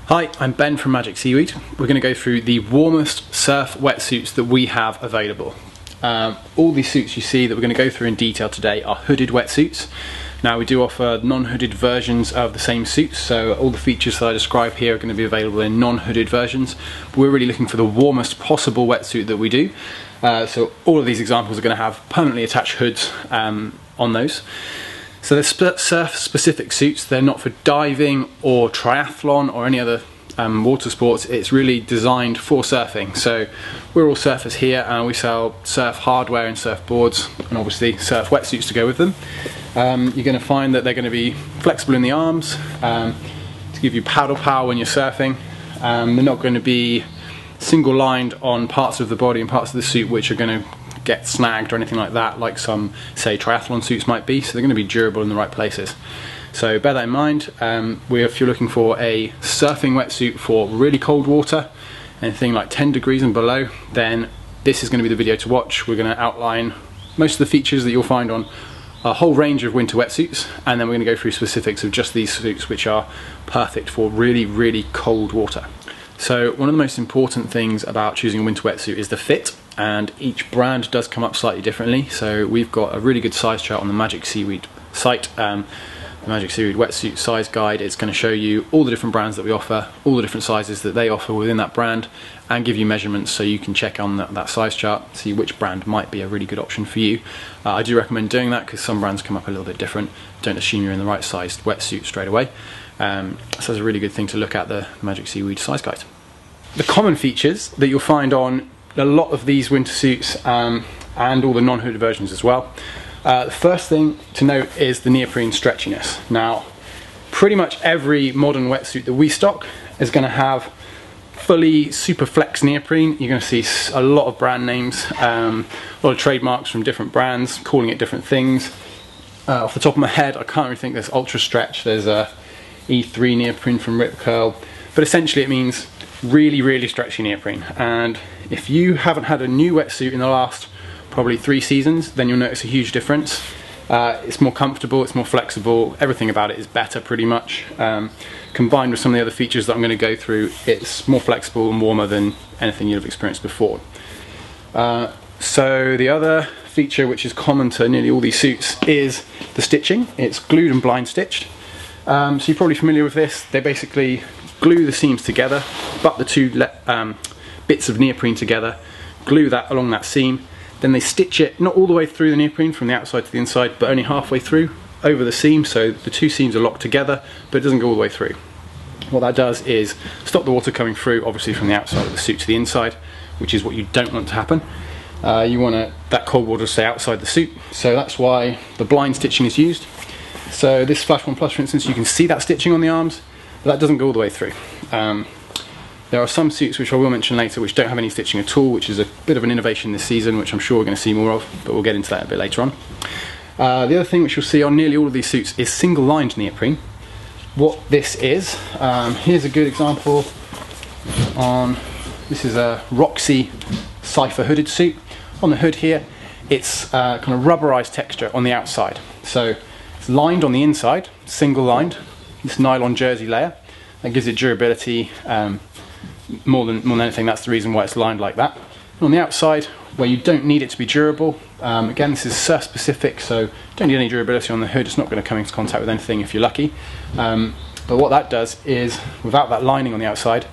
Hi, I'm Ben from Magic Seaweed. We're going to go through the warmest surf wetsuits that we have available. All these suits you see that we're going to go through in detail today are hooded wetsuits. Now we do offer non-hooded versions of the same suits, so all the features that I describe here are going to be available in non-hooded versions. But we're really looking for the warmest possible wetsuit that we do. So all of these examples are going to have permanently attached hoods on those. So they're surf-specific suits. They're not for diving or triathlon or any other water sports. It's really designed for surfing. So we're all surfers here, and we sell surf hardware and surfboards, and obviously surf wetsuits to go with them. You're going to find that they're going to be flexible in the arms to give you paddle power when you're surfing. They're not going to be single-lined on parts of the body and parts of the suit which are going to get snagged or anything like that, like some, say, triathlon suits might be. So they're going to be durable in the right places. So bear that in mind. If you're looking for a surfing wetsuit for really cold water, anything like 10 degrees and below, then this is going to be the video to watch. We're going to outline most of the features that you'll find on a whole range of winter wetsuits, and then we're going to go through specifics of just these suits which are perfect for really, really cold water. So one of the most important things about choosing a winter wetsuit is the fit, and each brand does come up slightly differently. So we've got a really good size chart on the Magic Seaweed site, the Magic Seaweed wetsuit size guide. It's going to show you all the different brands that we offer, all the different sizes that they offer within that brand, and give you measurements so you can check on that size chart, see which brand might be a really good option for you. I do recommend doing that because some brands come up a little bit different. Don't assume you're in the right sized wetsuit straight away. So it's a really good thing to look at, the Magic Seaweed size guide. The common features that you'll find on a lot of these winter suits and all the non-hooded versions as well. The first thing to note is the neoprene stretchiness. Now, pretty much every modern wetsuit that we stock is going to have fully super flex neoprene. You're going to see a lot of brand names, a lot of trademarks from different brands calling it different things. Off the top of my head, I can't really think. There's Ultra Stretch, there's a E3 neoprene from Rip Curl, but essentially it means really, really stretchy neoprene. And if you haven't had a new wetsuit in the last probably 3 seasons, then you'll notice a huge difference. It's more comfortable, it's more flexible, everything about it is better pretty much. Combined with some of the other features that I'm going to go through, it's more flexible and warmer than anything you've experienced before. So the other feature which is common to nearly all these suits is the stitching. It's glued and blind stitched. So you're probably familiar with this. They basically glue the seams together, butt the two bits of neoprene together, glue that along that seam, then they stitch it not all the way through the neoprene from the outside to the inside, but only halfway through over the seam, so the two seams are locked together but it doesn't go all the way through. What that does is stop the water coming through, obviously from the outside of the suit to the inside, which is what you don't want to happen. You want that cold water to stay outside the suit, so that's why the blind stitching is used. So this Flash 1 Plus, for instance, you can see that stitching on the arms, but that doesn't go all the way through. There are some suits which I will mention later which don't have any stitching at all, which is a bit of an innovation this season, which I'm sure we're going to see more of, but we'll get into that a bit later on. The other thing which you'll see on nearly all of these suits is single-lined neoprene. What this is, here's a good example on, this is a Roxy Cypher hooded suit. On the hood here, it's kind of rubberized texture on the outside. So it's lined on the inside, single lined, this nylon jersey layer. That gives it durability. More than anything, that's the reason why it's lined like that. And on the outside, where you don't need it to be durable, again, this is surf specific, so you don't need any durability on the hood. It's not going to come into contact with anything if you're lucky. But what that does is, without that lining on the outside,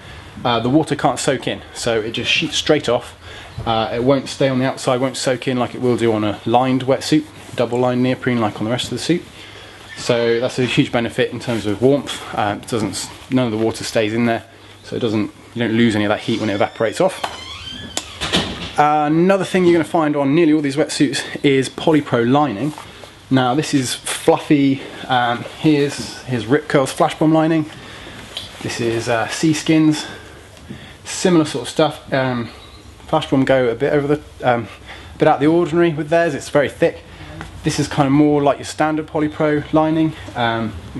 the water can't soak in, so it just shoots straight off. It won't stay on the outside, won't soak in like it will do on a lined wetsuit, double lined neoprene like on the rest of the suit. So that's a huge benefit in terms of warmth. None of the water stays in there, so you don't lose any of that heat when it evaporates off. Another thing you're going to find on nearly all these wetsuits is Polypro lining. Now this is fluffy. Here's Rip Curl's Flash Bomb lining. This is Seaskin's, similar sort of stuff. Flash Bomb go a bit bit out of the ordinary with theirs. It's very thick. This is kind of more like your standard Polypro lining,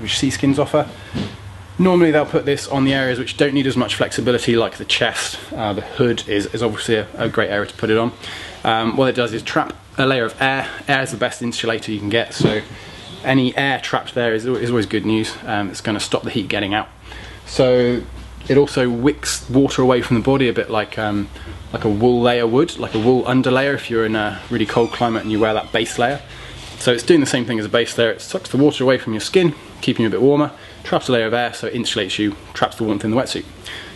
which Seaskins offer. Normally they'll put this on the areas which don't need as much flexibility, like the chest. The hood is obviously a great area to put it on. What it does is trap a layer of air. Air is the best insulator you can get, so any air trapped there is always good news. It's going to stop the heat getting out. So It also wicks water away from the body a bit like a wool layer would, like a wool underlayer if you're in a really cold climate and you wear that base layer. So it's doing the same thing as a base layer. It sucks the water away from your skin, keeping you a bit warmer, traps a layer of air so it insulates you, traps the warmth in the wetsuit.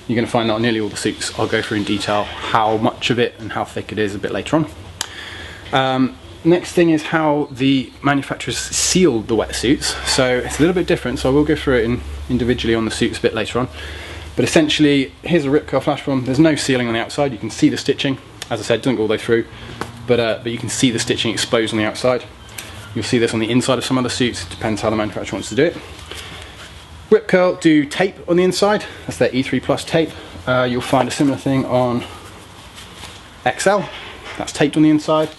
You're going to find that on nearly all the suits. I'll go through in detail how much of it and how thick it is a bit later on. Next thing is how the manufacturers sealed the wetsuits. So it's a little bit different, so I will go through it individually on the suits a bit later on. But essentially, here's a Rip Curl flash bomb. There's no sealing on the outside. You can see the stitching. As I said, it doesn't go all the way through, but you can see the stitching exposed on the outside. You'll see this on the inside of some other suits. It depends how the manufacturer wants to do it. Rip Curl do tape on the inside. That's their E3 Plus tape. You'll find a similar thing on XL. That's taped on the inside.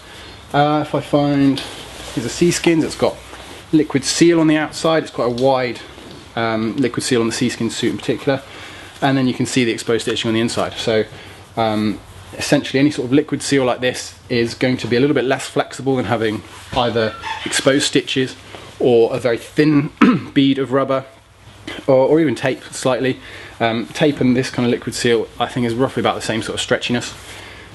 If I find, here's a Seaskins, it's got liquid seal on the outside. It's quite a wide liquid seal on the Seaskin suit in particular. And then you can see the exposed stitching on the inside. So essentially any sort of liquid seal like this is going to be a little bit less flexible than having either exposed stitches or a very thin bead of rubber or even tape slightly. Tape and this kind of liquid seal I think is roughly about the same sort of stretchiness.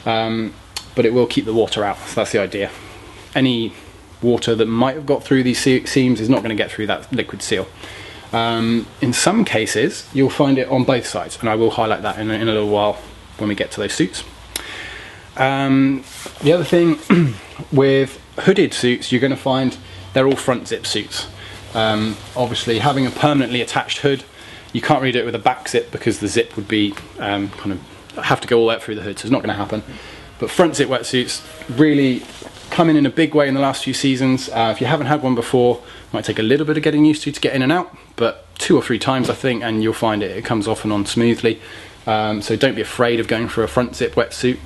But it will keep the water out, so that's the idea. Any water that might have got through these seams is not going to get through that liquid seal. In some cases, you'll find it on both sides, and I will highlight that in a little while when we get to those suits. The other thing with hooded suits, you're going to find they're all front zip suits. Obviously, having a permanently attached hood, you can't really do it with a back zip because the zip would be kind of have to go all the way up through the hood, so it's not going to happen. But front zip wetsuits really come in a big way in the last few seasons. If you haven't had one before, it might take a little bit of getting used to get in and out, but 2 or 3 times I think, and you'll find it comes off and on smoothly. So don't be afraid of going for a front zip wetsuit.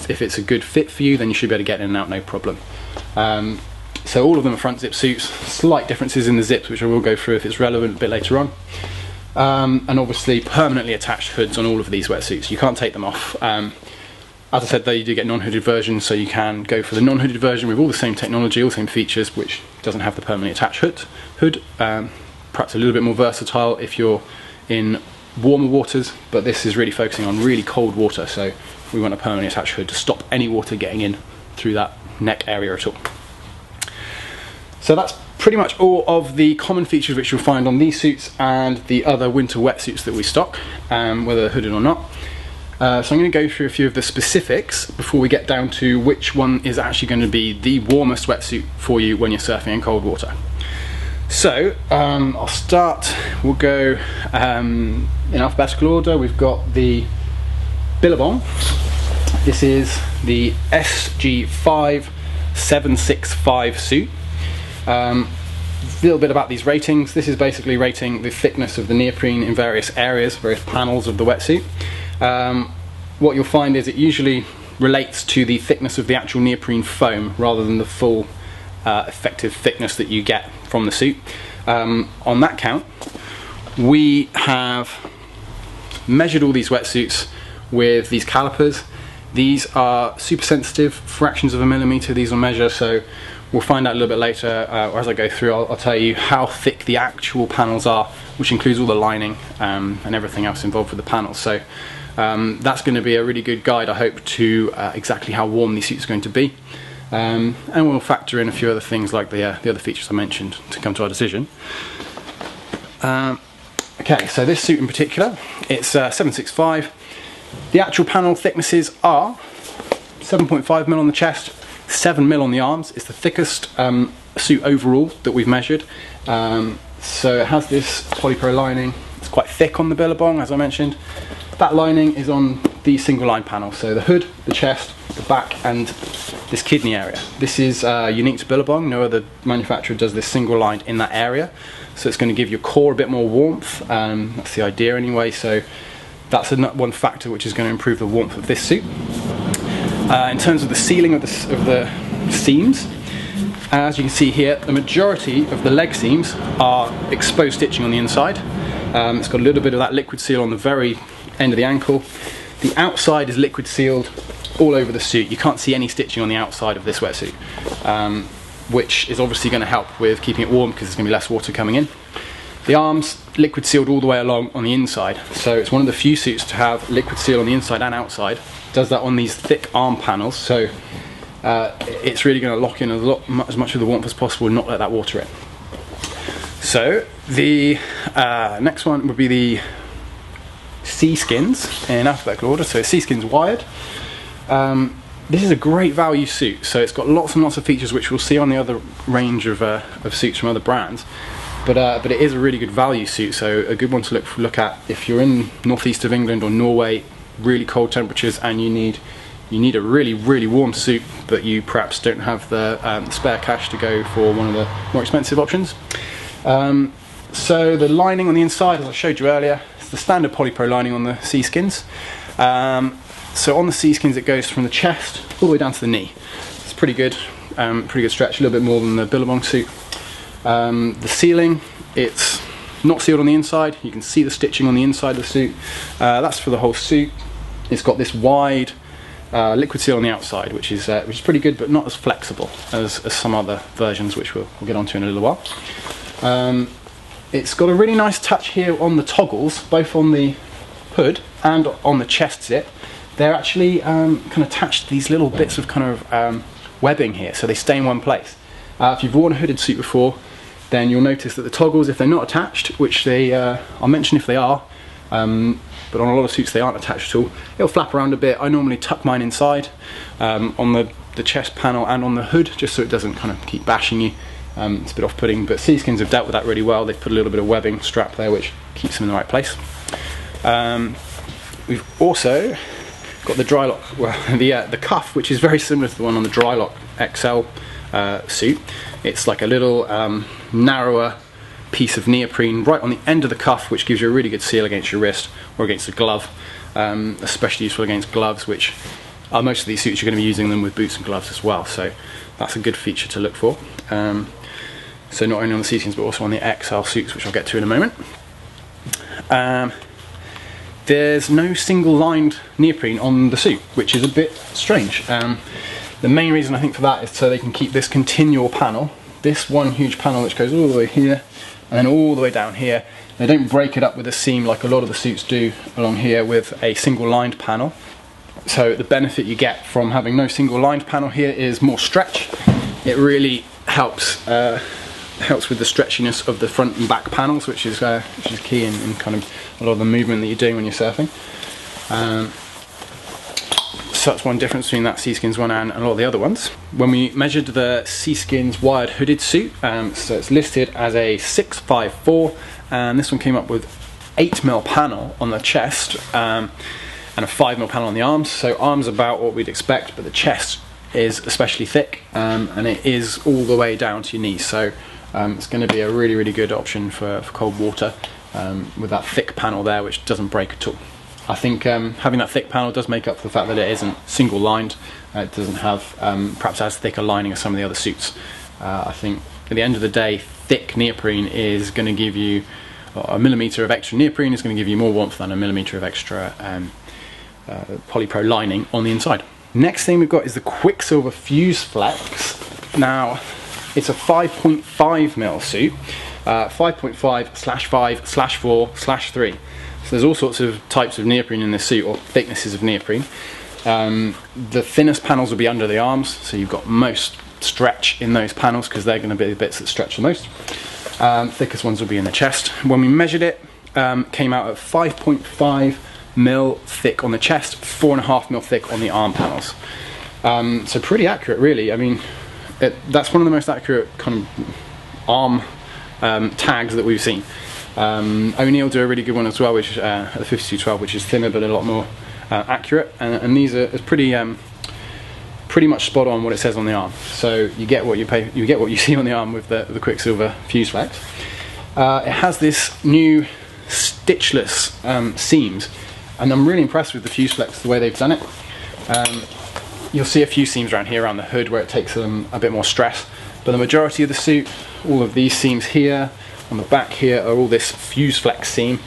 If it's a good fit for you, then you should be able to get in and out no problem. So all of them are front zip suits, slight differences in the zips which I will go through if it's relevant a bit later on. And obviously permanently attached hoods on all of these wetsuits. You can't take them off. As I said though, you do get non-hooded versions, so you can go for the non-hooded version with all the same technology, all the same features, which doesn't have the permanently attached hood. Perhaps a little bit more versatile if you're in warmer waters, but this is really focusing on really cold water, so we want a permanently attached hood to stop any water getting in through that neck area at all. So that's pretty much all of the common features which you'll find on these suits and the other winter wetsuits that we stock, whether they're hooded or not. So I'm going to go through a few of the specifics before we get down to which one is actually going to be the warmest wetsuit for you when you're surfing in cold water. So I'll start, we'll go in alphabetical order. We've got the Billabong. This is the SG5 765 suit. A little bit about these ratings. This is basically rating the thickness of the neoprene in various areas, various panels of the wetsuit. What you'll find is it usually relates to the thickness of the actual neoprene foam rather than the full effective thickness that you get from the suit. On that count, we have measured all these wetsuits with these calipers. These are super sensitive, fractions of a millimeter these will measure, so we'll find out a little bit later, or as I go through I'll tell you how thick the actual panels are, which includes all the lining and everything else involved with the panels. So that's going to be a really good guide, I hope, to exactly how warm these suits are going to be. And we'll factor in a few other things like the other features I mentioned to come to our decision. Okay, so this suit in particular, it's 765. The actual panel thicknesses are 7.5mm on the chest, 7mm on the arms. It's the thickest suit overall that we've measured. So it has this polypro lining. It's quite thick on the Billabong, as I mentioned. That lining is on the single line panel, so the hood, the chest, the back, and this kidney area. This is unique to Billabong. No other manufacturer does this single line in that area, so it's going to give your core a bit more warmth. That's the idea anyway, so that's one factor which is going to improve the warmth of this suit. In terms of the sealing of the seams, as you can see here, the majority of the leg seams are exposed stitching on the inside. It's got a little bit of that liquid seal on the very end of the ankle. The outside is liquid sealed all over the suit. You can't see any stitching on the outside of this wetsuit, which is obviously going to help with keeping it warm because there's going to be less water coming in. The arms liquid sealed all the way along on the inside, so it's one of the few suits to have liquid seal on the inside and outside. It does that on these thick arm panels, so it's really going to lock in as much of the warmth as possible and not let that water in. So the next one would be the Seaskins in alphabetical order. So Seaskins wired. This is a great value suit, so it's got lots and lots of features which we'll see on the other range of suits from other brands. But it is a really good value suit, so a good one to look at if you're in northeast of England or Norway, really cold temperatures, and you need a really warm suit, but you perhaps don't have the spare cash to go for one of the more expensive options. So the lining on the inside, as I showed you earlier, it's the standard Polypro lining on the Seaskins. So on the Seaskins it goes from the chest all the way down to the knee. It's pretty good stretch, a little bit more than the Billabong suit. The sealing, it's not sealed on the inside. You can see the stitching on the inside of the suit. That's for the whole suit. It's got this wide liquid seal on the outside, which is pretty good, but not as flexible as some other versions, which we'll get onto in a little while. It's got a really nice touch here on the toggles, both on the hood and on the chest zip. They're actually kind of attached to these little bits of kind of webbing here, so they stay in one place. If you've worn a hooded suit before, then you'll notice that the toggles, if they're not attached, which they, I'll mention if they are, but on a lot of suits they aren't attached at all, it'll flap around a bit. I normally tuck mine inside on the chest panel and on the hood, just so it doesn't kind of keep bashing you. It's a bit off-putting, but Seaskins have dealt with that really well. They've put a little bit of webbing strap there, which keeps them in the right place. We've also got the Drylock, well, the cuff, which is very similar to the one on the Drylock XL suit. It's like a little narrower piece of neoprene right on the end of the cuff, which gives you a really good seal against your wrist or against a glove, especially useful against gloves, which most of these suits you're going to be using them with boots and gloves as well, so that's a good feature to look for. So not only on the Seaskins but also on the XL suits, which I'll get to in a moment. There's no single lined neoprene on the suit, which is a bit strange. The main reason I think for that is so they can keep this continual panel, this one huge panel which goes all the way here and then all the way down here. They don't break it up with a seam like a lot of the suits do along here with a single lined panel. So the benefit you get from having no single lined panel here is more stretch. It really helps with the stretchiness of the front and back panels, which is key in kind of a lot of the movement that you're doing when you're surfing. So that's one difference between that Seaskins one and a lot of the other ones. When we measured the Seaskins wired hooded suit, so it's listed as a 654, and this one came up with 8mm panel on the chest and a 5mm panel on the arms. So arms about what we'd expect, but the chest is especially thick, and it is all the way down to your knees. So it's going to be a really good option for cold water with that thick panel there, which doesn't break at all. I think having that thick panel does make up for the fact that it isn't single lined. It doesn't have perhaps as thick a lining as some of the other suits. I think at the end of the day, thick neoprene is going to give you, a millimetre of extra neoprene is going to give you more warmth than a millimetre of extra Polypro lining on the inside. Next thing we've got is the Quicksilver Fuse Flex. Now, it's a 5.5mm suit, 5.5/5/4/3. So there's all sorts of types of neoprene in this suit, or thicknesses of neoprene. The thinnest panels will be under the arms, so you've got most stretch in those panels because they're going to be the bits that stretch the most. Thickest ones will be in the chest. When we measured it, came out at 5.5mm thick on the chest, 4.5mm thick on the arm panels. So pretty accurate, really. I mean, that's one of the most accurate kind of arm tags that we've seen. O'Neill do a really good one as well, which at the 5212, which is thinner but a lot more accurate, and these are pretty much spot on what it says on the arm. So you get what you pay, you get what you see on the arm with the Quicksilver Fuse Flex. It has this new stitchless seams, and I'm really impressed with the Fuse Flex, the way they've done it. You'll see a few seams around here around the hood where it takes them a bit more stress, but the majority of the suit, all of these seams here on the back here are all this Fuse Flex seam.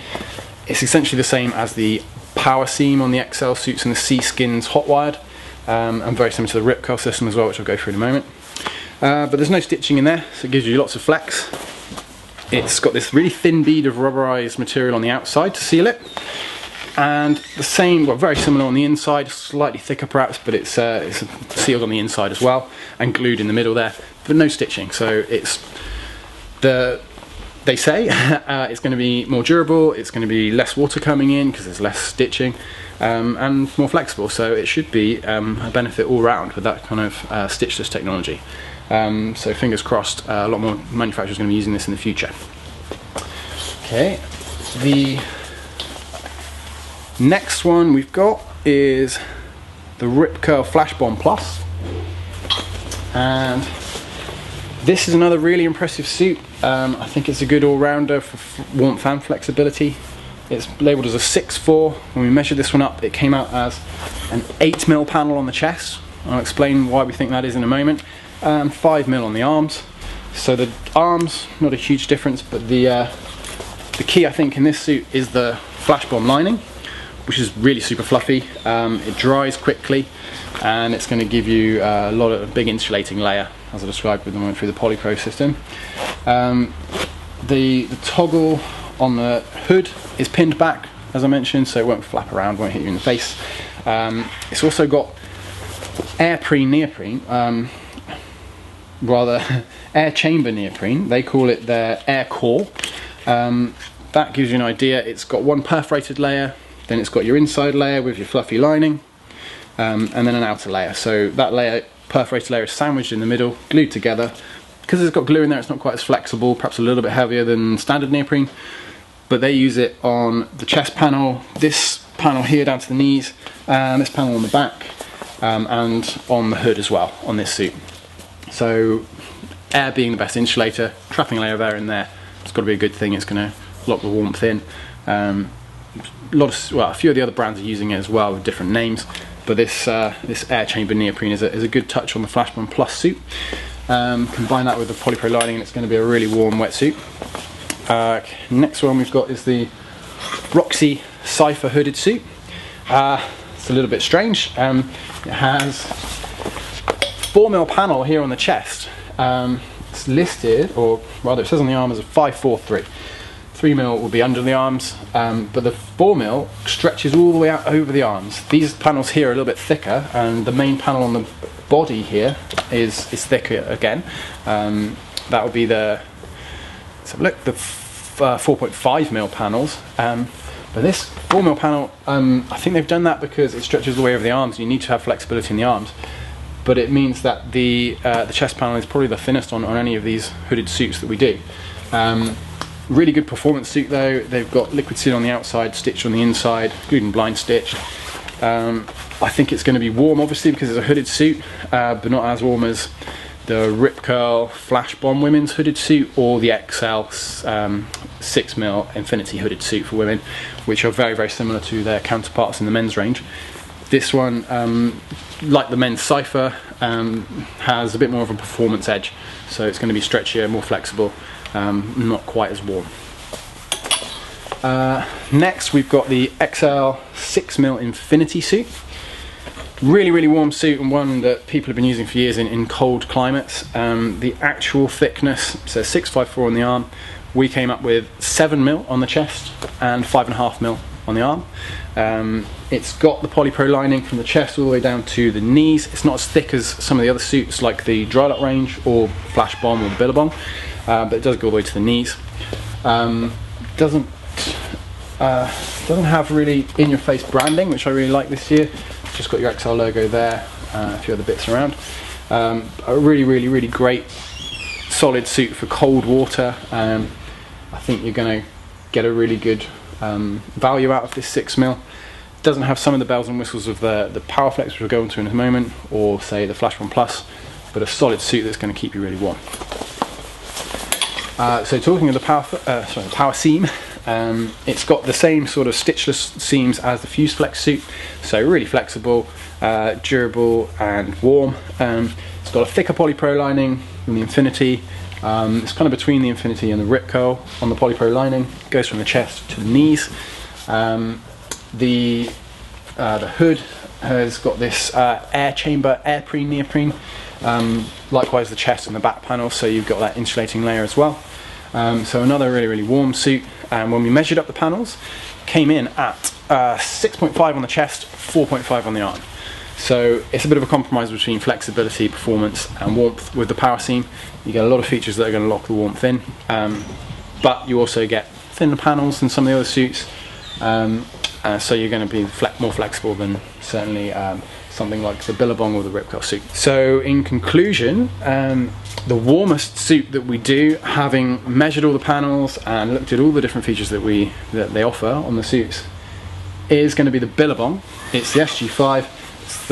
It's essentially the same as the power seam on the XL suits and the Seaskins hot wired, and very similar to the Rip Curl system as well, which I'll go through in a moment. But there's no stitching in there, so it gives you lots of flex. It's got this really thin bead of rubberized material on the outside to seal it, and the same, well, very similar on the inside, slightly thicker perhaps, but it's sealed on the inside as well and glued in the middle there, but no stitching. So they say it's going to be more durable, it's going to be less water coming in because there's less stitching, and more flexible, so it should be a benefit all round with that kind of stitchless technology. So fingers crossed, a lot more manufacturers are going to be using this in the future. Okay, the next one we've got is the Rip Curl Flash Bomb Plus, and this is another really impressive suit. I think it's a good all-rounder for warmth and flexibility. It's labelled as a 6'4". When we measured this one up, it came out as an 8mm panel on the chest. I'll explain why we think that is in a moment. 5mm on the arms. So the arms, not a huge difference, but the key I think in this suit is the Flash Bomb lining, which is really super fluffy. It dries quickly, and it's going to give you a lot of big insulating layer, as I described with them through the Polypro system. The toggle on the hood is pinned back, as I mentioned, so it won't flap around, won't hit you in the face. It's also got air-preen neoprene, rather air chamber neoprene. They call it their air core. That gives you an idea. It's got one perforated layer, then it's got your inside layer with your fluffy lining, and then an outer layer. So that layer, perforated layer, is sandwiched in the middle, glued together. Because it's got glue in there, it's not quite as flexible, perhaps a little bit heavier than standard neoprene, but they use it on the chest panel, this panel here down to the knees, and this panel on the back, and on the hood as well on this suit. So air being the best insulator, trapping a layer of air in there, it's got to be a good thing. It's going to lock the warmth in. A few of the other brands are using it as well with different names, but this air chamber neoprene is a good touch on the Flash Bomb Plus suit. Combine that with the Polypro lining and it's going to be a really warm wetsuit. Next one we've got is the Roxy Cypher hooded suit. It's a little bit strange. It has 4mm panel here on the chest. It's listed, or rather it says on the arm as a 543. 3mm will be under the arms, but the 4mm stretches all the way out over the arms. These panels here are a little bit thicker, and the main panel on the body here is thicker again. That would be the 4.5mm panels. But this 4mm panel, I think they've done that because it stretches all the way over the arms. You need to have flexibility in the arms, but it means that the chest panel is probably the thinnest on any of these hooded suits that we do. Really good performance suit though. They've got liquid seal on the outside, stitched on the inside, glued and blind stitched. I think it's going to be warm obviously because it's a hooded suit, but not as warm as the Rip Curl Flash Bomb women's hooded suit or the XL 6mm Infinity hooded suit for women, which are very, very similar to their counterparts in the men's range. This one, like the men's Cypher, has a bit more of a performance edge, so it's going to be stretchier, more flexible, not quite as warm. Next we've got the XL 6mm Infinity suit. Really, really warm suit, and one that people have been using for years in cold climates. The actual thickness says 654 on the arm. We came up with 7mm on the chest and 5.5mm on the arm. It's got the Polypro lining from the chest all the way down to the knees. It's not as thick as some of the other suits like the Drylock range or Flash Bomb or Billabong, but it does go all the way to the knees. Doesn't have really in-your-face branding, which I really like this year. Just got your XL logo there, a few other bits around. A really, really, really great solid suit for cold water. I think you're going to get a really good value out of this 6mm. Doesn't have some of the bells and whistles of the Powerflex, which we'll go into in a moment, or say the Flash Bomb Plus, but a solid suit that's going to keep you really warm. So talking of the Power Seam, it's got the same sort of stitchless seams as the Fuse Flex suit, so really flexible, durable and warm. It's got a thicker Polypro lining than the Infinity. It's kind of between the Infinity and the Rip Curl on the Polypro lining. It goes from the chest to the knees. The hood has got this air chamber, air-preen neoprene. Likewise the chest and the back panel, so you've got that insulating layer as well. So another really warm suit. And when we measured up the panels, came in at 6.5 on the chest, 4.5 on the arm. So it's a bit of a compromise between flexibility, performance and warmth with the Power Seam. You get a lot of features that are going to lock the warmth in, but you also get thinner panels than some of the other suits, so you're going to be more flexible than certainly something like the Billabong or the Rip Curl suit. So in conclusion, the warmest suit that we do, having measured all the panels and looked at all the different features that they offer on the suits, is going to be the Billabong. It's the SG5. It's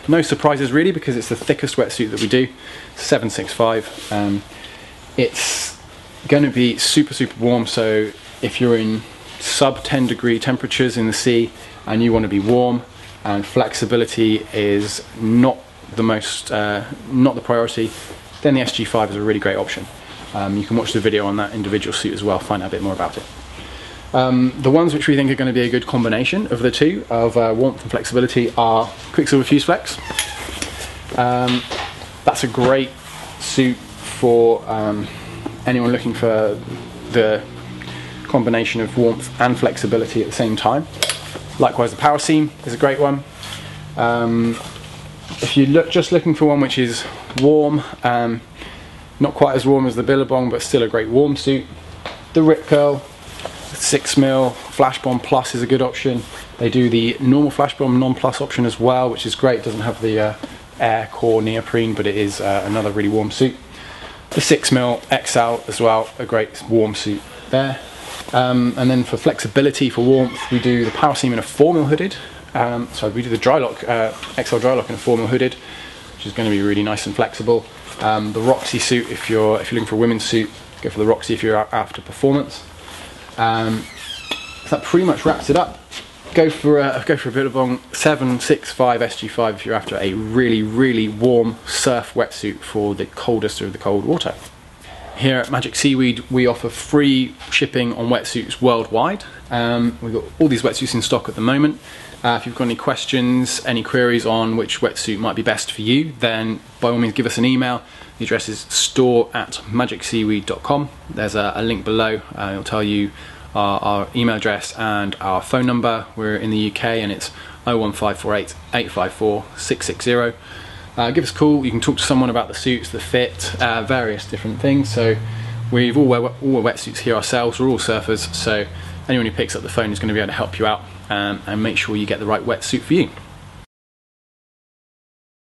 no surprises really, because it's the thickest wetsuit that we do, 765. It's going to be super warm, so if you're in sub 10 degree temperatures in the sea and you want to be warm and flexibility is not the priority, then the SG5 is a really great option. You can watch the video on that individual suit as well, find out a bit more about it. The ones which we think are going to be a good combination of the two, of warmth and flexibility, are Quicksilver Fuse Flex. That's a great suit for anyone looking for the combination of warmth and flexibility at the same time. Likewise, the Power Seam is a great one. If you're just looking for one which is warm, not quite as warm as the Billabong, but still a great warm suit, the Rip Curl 6mm Flash Bomb Plus is a good option. They do the normal Flash Bomb non-plus option as well, which is great. It doesn't have the air core neoprene, but it is another really warm suit. The 6mm XL as well, a great warm suit there. And then for flexibility, for warmth, we do the Power Seam in a 4mm hooded. So we do the Drylock, XL Drylock in a 4mm hooded, which is going to be really nice and flexible. The Roxy suit, if you're looking for a women's suit, go for the Roxy if you're after performance. So that pretty much wraps it up. Go for a Billabong 765 SG5 if you're after a really warm surf wetsuit for the coldest of the cold water. Here at Magic Seaweed, we offer free shipping on wetsuits worldwide. We've got all these wetsuits in stock at the moment. If you've got any questions, any queries on which wetsuit might be best for you, then by all means give us an email. The address is store@magicseaweed.com. There's a link below. It'll tell you our email address and our phone number. We're in the UK and it's 01548 854 660. Give us a call. You can talk to someone about the suits, the fit, various different things. So we've all wear wetsuits here ourselves. We're all surfers, so anyone who picks up the phone is going to be able to help you out and make sure you get the right wetsuit for you.